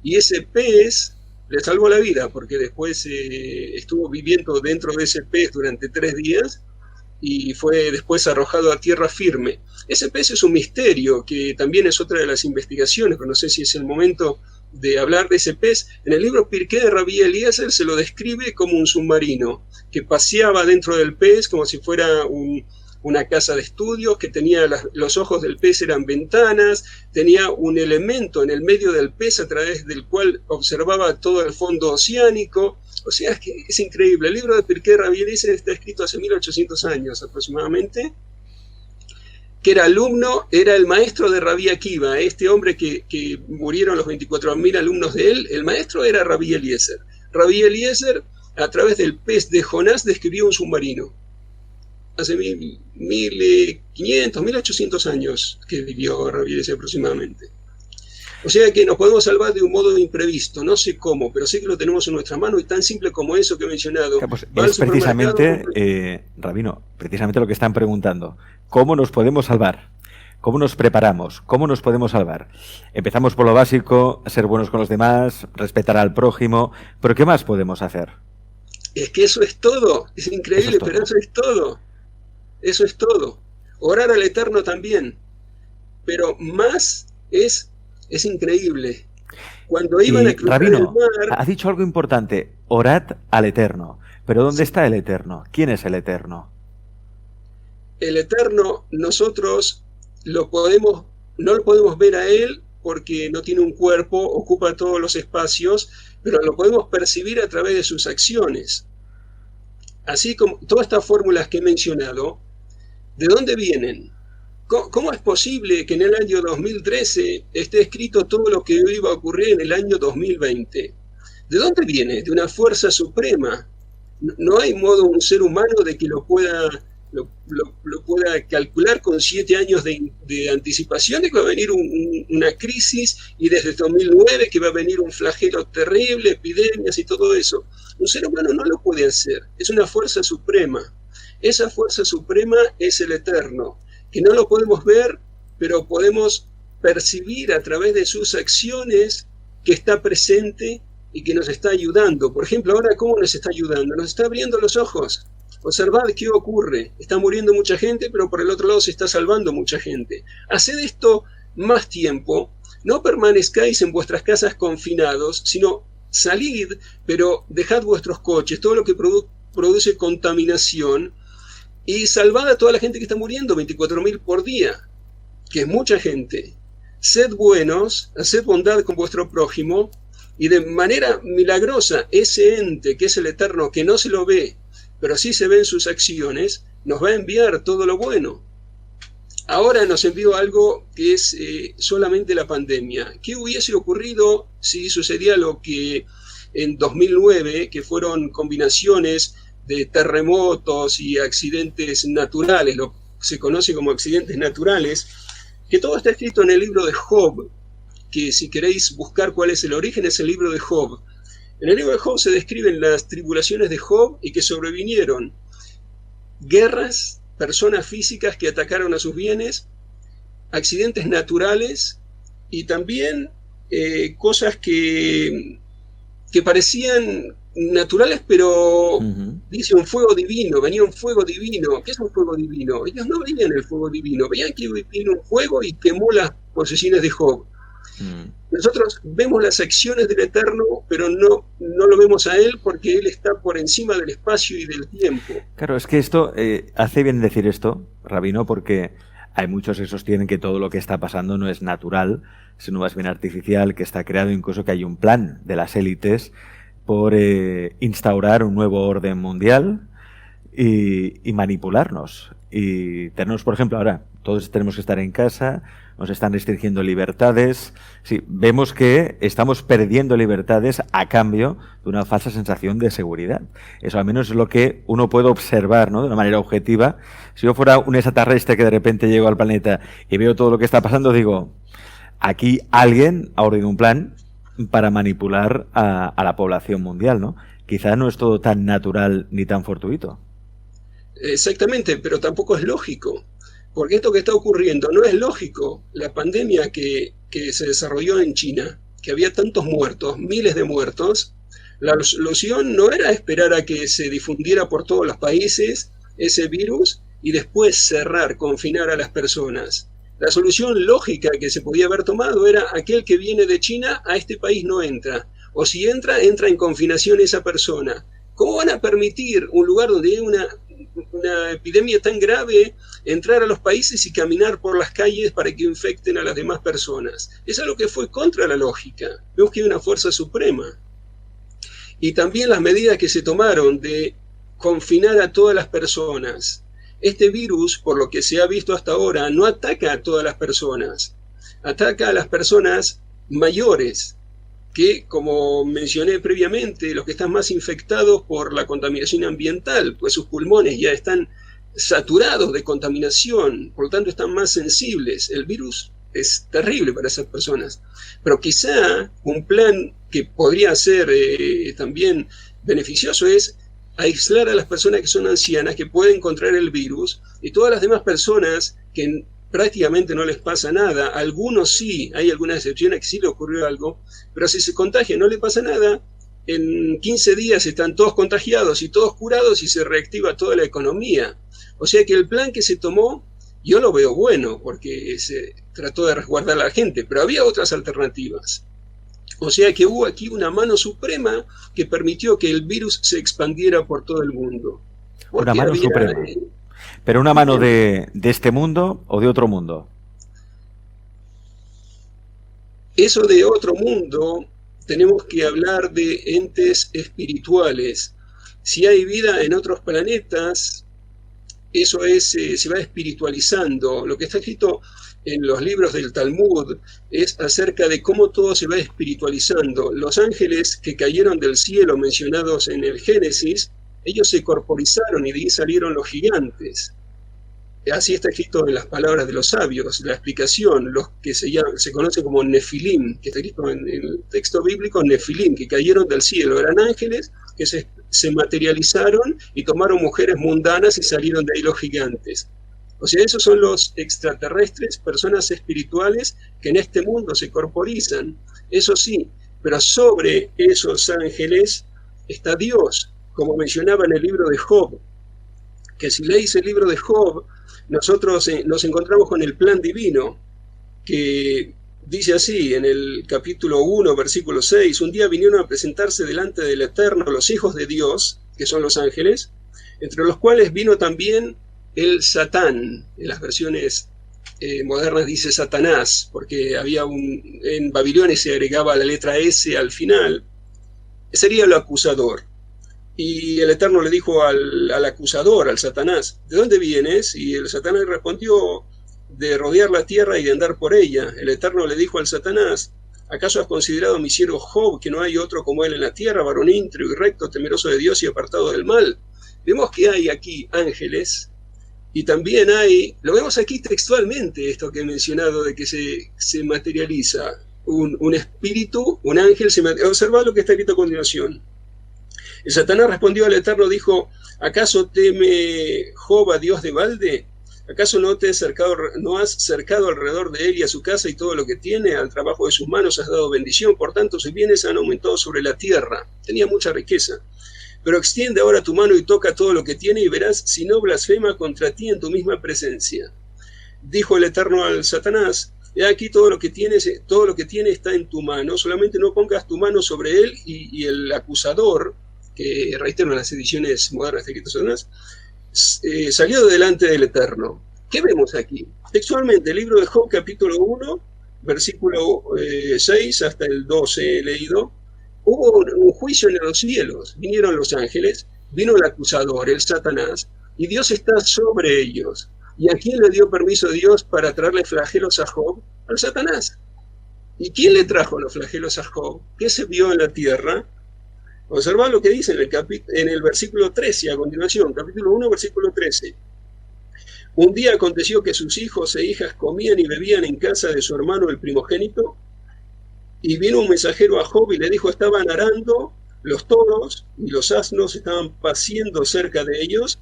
y ese pez le salvó la vida, porque después estuvo viviendo dentro de ese pez durante 3 días, y fue después arrojado a tierra firme. Ese pez es un misterio, que también es otra de las investigaciones, pero no sé si es el momento de hablar de ese pez. En el libro Pirkei de Rabbi Eliezer se lo describe como un submarino, que paseaba dentro del pez como si fuera una casa de estudios, que tenía los ojos del pez eran ventanas, tenía un elemento en el medio del pez a través del cual observaba todo el fondo oceánico. O sea, es que es increíble. El libro de Pirkei de Rabbi Eliezer está escrito hace 1800 años aproximadamente, que era el maestro de Rabbi Akiva, este hombre que murieron los 24.000 alumnos de él. El maestro era Rabbi Eliezer. Rabbi Eliezer, a través del pez de Jonás, describió un submarino. Hace 1500, 1800 años que vivió Rabbi Eliezer aproximadamente. O sea que nos podemos salvar de un modo imprevisto, no sé cómo, pero sé que lo tenemos en nuestra mano, y tan simple como eso que he mencionado. Pues es precisamente, Rabino, precisamente lo que están preguntando. ¿Cómo nos podemos salvar? ¿Cómo nos preparamos? ¿Cómo nos podemos salvar? Empezamos por lo básico, ser buenos con los demás, respetar al prójimo, pero ¿qué más podemos hacer? Es que eso es todo, es increíble, pero eso es todo. Eso es todo. Orar al Eterno también, pero más es increíble. Cuando iban a cruzar Rabino, el mar, ha dicho algo importante: orad al Eterno. ¿Pero dónde está el Eterno? ¿Quién es el Eterno? el Eterno, nosotros no lo podemos ver a Él porque no tiene un cuerpo, ocupa todos los espacios, pero lo podemos percibir a través de sus acciones. Así como todas estas fórmulas que he mencionado, ¿de dónde vienen? ¿Cómo es posible que en el año 2013 esté escrito todo lo que iba a ocurrir en el año 2020? ¿De dónde viene? De una fuerza suprema. No hay modo un ser humano de que lo pueda calcular con 7 años de anticipación de que va a venir una crisis, y desde 2009 que va a venir un flagelo terrible, epidemias y todo eso. Un ser humano no lo puede hacer. Es una fuerza suprema. Esa fuerza suprema es el Eterno, que no lo podemos ver, pero podemos percibir a través de sus acciones que está presente y que nos está ayudando. Por ejemplo, ahora, ¿cómo nos está ayudando? Nos está abriendo los ojos. Observad qué ocurre. Está muriendo mucha gente, pero por el otro lado se está salvando mucha gente. Haced esto más tiempo. No permanezcáis en vuestras casas confinados, sino salid, pero dejad vuestros coches, todo lo que produce contaminación, y salvad a toda la gente que está muriendo, 24.000 por día, que es mucha gente. Sed buenos, haced bondad con vuestro prójimo, y de manera milagrosa ese ente que es el Eterno, que no se lo ve, pero sí se ven sus acciones, nos va a enviar todo lo bueno. Ahora nos envió algo que es solamente la pandemia. ¿Qué hubiese ocurrido si sucedía lo que en 2009, que fueron combinaciones de terremotos y accidentes naturales, lo que se conoce como accidentes naturales, que todo está escrito en el libro de Job, que si queréis buscar cuál es el origen, es el libro de Job. En el libro de Job se describen las tribulaciones de Job y que sobrevinieron guerras, personas físicas que atacaron a sus bienes, accidentes naturales y también cosas que parecían naturales, pero dice un fuego divino, venía un fuego divino. ¿Qué es un fuego divino? Ellos no veían el fuego divino, veían que vino un fuego y quemó las posesiones de Job. Mm. Nosotros vemos las acciones del Eterno, pero no lo vemos a Él porque Él está por encima del espacio y del tiempo. Claro, es que esto, hace bien decir esto, Rabino, porque hay muchos que sostienen que todo lo que está pasando no es natural, sino más bien artificial, que está creado, incluso que hay un plan de las élites por instaurar un nuevo orden mundial y manipularnos. Y tenernos, por ejemplo, ahora, todos tenemos que estar en casa, nos están restringiendo libertades. Sí, vemos que estamos perdiendo libertades a cambio de una falsa sensación de seguridad. Eso al menos es lo que uno puede observar, ¿no?, de una manera objetiva. Si yo fuera un extraterrestre que de repente llego al planeta y veo todo lo que está pasando, digo, aquí alguien ha ordenado un plan para manipular a la población mundial, ¿no? Quizá no es todo tan natural ni tan fortuito. Exactamente, pero tampoco es lógico, porque esto que está ocurriendo no es lógico. La pandemia que se desarrolló en China, que había tantos muertos, miles de muertos, la solución no era esperar a que se difundiera por todos los países ese virus y después cerrar, confinar a las personas. La solución lógica que se podía haber tomado era: aquel que viene de China a este país no entra, o si entra, entra en confinación esa persona. ¿Cómo van a permitir un lugar donde hay una epidemia tan grave entrar a los países y caminar por las calles para que infecten a las demás personas? Es algo que fue contra la lógica. Vemos que hay una fuerza suprema. Y también las medidas que se tomaron de confinar a todas las personas. Este virus, por lo que se ha visto hasta ahora, no ataca a todas las personas. Ataca a las personas mayores, que, como mencioné previamente, los que están más infectados por la contaminación ambiental, pues sus pulmones ya están saturados de contaminación, por lo tanto están más sensibles. El virus es terrible para esas personas. Pero quizá un plan que podría ser también beneficioso es aislar a las personas que son ancianas, que pueden contraer el virus, y todas las demás personas que prácticamente no les pasa nada. Algunos sí, hay algunas excepciones que sí le ocurrió algo, pero si se contagia no le pasa nada. En 15 días están todos contagiados y todos curados y se reactiva toda la economía. O sea que el plan que se tomó, yo lo veo bueno, porque se trató de resguardar a la gente, pero había otras alternativas. O sea que hubo aquí una mano suprema que permitió que el virus se expandiera por todo el mundo. Una mano suprema. ¿Pero una mano de este mundo o de otro mundo? Eso de otro mundo, tenemos que hablar de entes espirituales. Si hay vida en otros planetas, eso se va espiritualizando. Lo que está escrito en los libros del Talmud es acerca de cómo todo se va espiritualizando. Los ángeles que cayeron del cielo mencionados en el Génesis, ellos se corporizaron y de ahí salieron los gigantes. Así está escrito en las palabras de los sabios, la explicación, los que se conoce como Nefilim, que está escrito en el texto bíblico, Nefilim, que cayeron del cielo, eran ángeles que se materializaron y tomaron mujeres mundanas y salieron de ahí los gigantes. O sea, esos son los extraterrestres, personas espirituales que en este mundo se corporizan, eso sí, pero sobre esos ángeles está Dios, como mencionaba en el libro de Job, que si leéis el libro de Job, nosotros nos encontramos con el plan divino, que dice así en el capítulo 1, versículo 6, un día vinieron a presentarse delante del Eterno los hijos de Dios, que son los ángeles, entre los cuales vino también el Satán. En las versiones modernas dice Satanás, porque en Babilonia se agregaba la letra S al final, sería el acusador. Y el Eterno le dijo al acusador, al Satanás, ¿de dónde vienes? Y el Satanás respondió, de rodear la tierra y de andar por ella. El Eterno le dijo al Satanás, ¿acaso has considerado a mi siervo Job, que no hay otro como él en la tierra, varón íntegro y recto, temeroso de Dios y apartado del mal? Vemos que hay aquí ángeles, y también lo vemos aquí textualmente, esto que he mencionado, de que se materializa un espíritu, un ángel. Observad lo que está escrito a continuación. El Satanás respondió al Eterno, dijo, ¿acaso teme Job a Dios de balde? ¿Acaso no has cercado alrededor de él y a su casa y todo lo que tiene? Al trabajo de sus manos has dado bendición, por tanto sus bienes han aumentado sobre la tierra. Tenía mucha riqueza. Pero extiende ahora tu mano y toca todo lo que tiene y verás si no blasfema contra ti en tu misma presencia. Dijo el Eterno al Satanás, He aquí todo lo que tiene está en tu mano, solamente no pongas tu mano sobre él. Y el acusador, que reitero en las ediciones modernas de Satanás, salió delante del Eterno. ¿Qué vemos aquí? Textualmente, el libro de Job, capítulo 1, versículo 6 hasta el 12 he leído. Hubo un juicio en los cielos, vinieron los ángeles, vino el acusador, el Satanás, y Dios está sobre ellos. ¿Y a quién le dio permiso Dios para traerle flagelos a Job? Al Satanás. ¿Y quién le trajo los flagelos a Job? ¿Qué se vio en la tierra? Observad lo que dice en el versículo 13, a continuación, capítulo 1, versículo 13. Un día aconteció que sus hijos e hijas comían y bebían en casa de su hermano el primogénito, y vino un mensajero a Job y le dijo, estaban arando los toros y los asnos estaban paciendo cerca de ellos,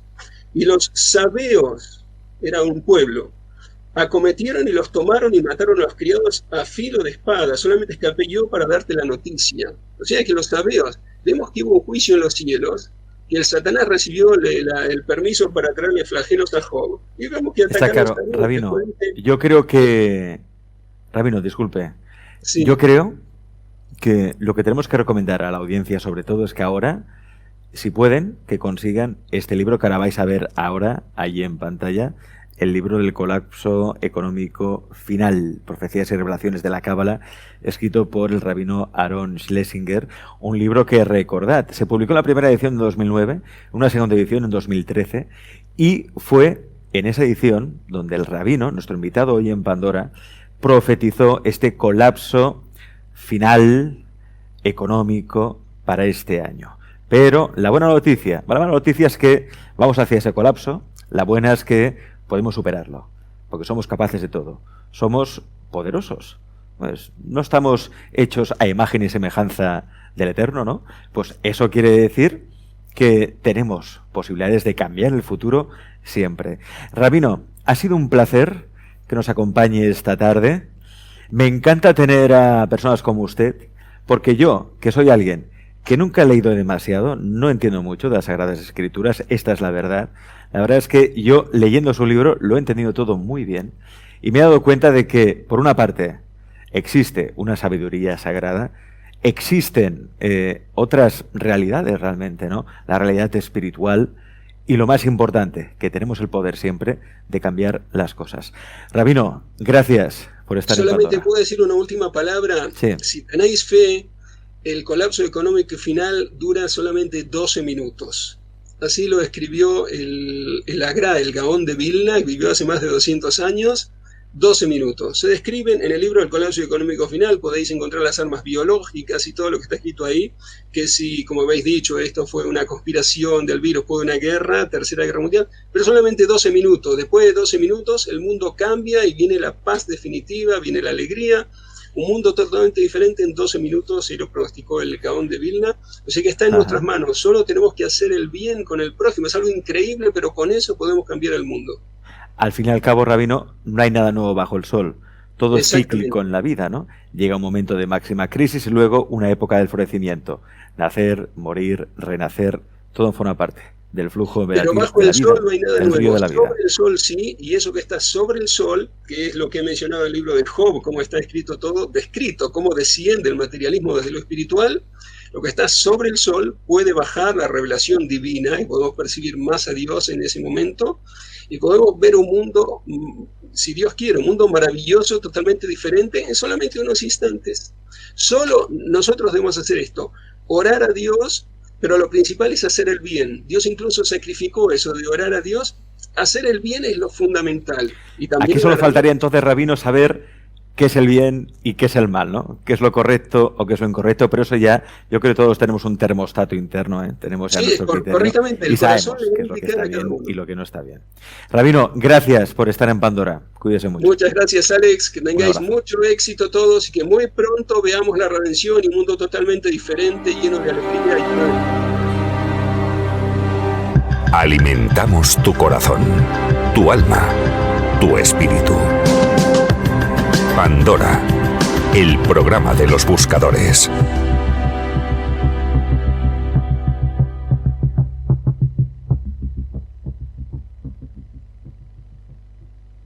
y los sabeos, era un pueblo, acometieron y los tomaron y mataron a los criados a filo de espada. Solamente escapé yo para darte la noticia. O sea que los sabeos, vemos que hubo un juicio en los cielos, que el Satanás recibió el permiso para traerle flagelos a Job. Y vemos que está claro, Rabino, yo creo que... Rabino, disculpe. Sí. Yo creo que lo que tenemos que recomendar a la audiencia sobre todo es que ahora, si pueden, que consigan este libro que ahora vais a ver ahora, allí en pantalla, el libro del colapso económico final, profecías y revelaciones de la Cábala, escrito por el rabino Aaron Schlesinger, un libro que, recordad, se publicó en la primera edición en 2009, una segunda edición en 2013, y fue en esa edición donde el rabino, nuestro invitado hoy en Pandora, profetizó este colapso final económico para este año. Pero la buena noticia es que vamos hacia ese colapso, la buena es que podemos superarlo, porque somos capaces de todo, somos poderosos, pues no estamos hechos a imagen y semejanza del Eterno, ¿no? Pues eso quiere decir que tenemos posibilidades de cambiar el futuro siempre. Rabino, ha sido un placer que nos acompañe esta tarde. Me encanta tener a personas como usted, porque yo, que soy alguien que nunca he leído demasiado, no entiendo mucho de las Sagradas Escrituras, esta es la verdad. La verdad es que yo, leyendo su libro, lo he entendido todo muy bien y me he dado cuenta de que, por una parte, existe una sabiduría sagrada, existen otras realidades realmente, ¿no? La realidad espiritual y, lo más importante, que tenemos el poder siempre de cambiar las cosas. Rabino, gracias por estar en Pandora. Solamente puedo decir una última palabra. Sí. Si tenéis fe, el colapso económico final dura solamente 12 minutos. Así lo escribió el Agra, el Gaón de Vilna, que vivió hace más de 200 años. 12 minutos. Se describen en el libro del colapso económico final, podéis encontrar las armas biológicas y todo lo que está escrito ahí, que si, como habéis dicho, esto fue una conspiración del virus, fue una guerra, tercera guerra mundial, pero solamente 12 minutos. Después de 12 minutos el mundo cambia y viene la paz definitiva, viene la alegría, un mundo totalmente diferente en 12 minutos, y lo pronosticó el Gaón de Vilna. O sea que está en nuestras manos, solo tenemos que hacer el bien con el prójimo, es algo increíble, pero con eso podemos cambiar el mundo. Al fin y al cabo, Rabino, no hay nada nuevo bajo el sol. Todo es cíclico en la vida, ¿no? Llega un momento de máxima crisis y luego una época del florecimiento. Nacer, morir, renacer, todo forma parte del flujo pero bajo el sol no hay nada nuevo. Sobre el sol sí, y eso que está sobre el sol, que es lo que he mencionado en el libro de Job, cómo está escrito todo, descrito, cómo desciende el materialismo desde lo espiritual. Lo que está sobre el sol puede bajar la revelación divina y podemos percibir más a Dios en ese momento y podemos ver un mundo, si Dios quiere, un mundo maravilloso, totalmente diferente en solamente unos instantes. Solo nosotros debemos hacer esto, orar a Dios, pero lo principal es hacer el bien. Dios incluso sacrificó eso de orar a Dios. Hacer el bien es lo fundamental. Y también aquí solo faltaría entonces, Rabino, saber qué es el bien y qué es el mal, ¿no? Qué es lo correcto o qué es lo incorrecto, pero eso ya, yo creo que todos tenemos un termostato interno, ¿eh? Tenemos ya nuestro criterio correctamente, y sabemos qué es lo que está bien y lo que no está bien. Rabino, gracias por estar en Pandora. Cuídese mucho. Muchas gracias, Alex. Que tengáis mucho éxito todos y que muy pronto veamos la redención y un mundo totalmente diferente, lleno de alegría y paz. Alimentamos tu corazón, tu alma, tu espíritu. Pandora, el programa de los buscadores.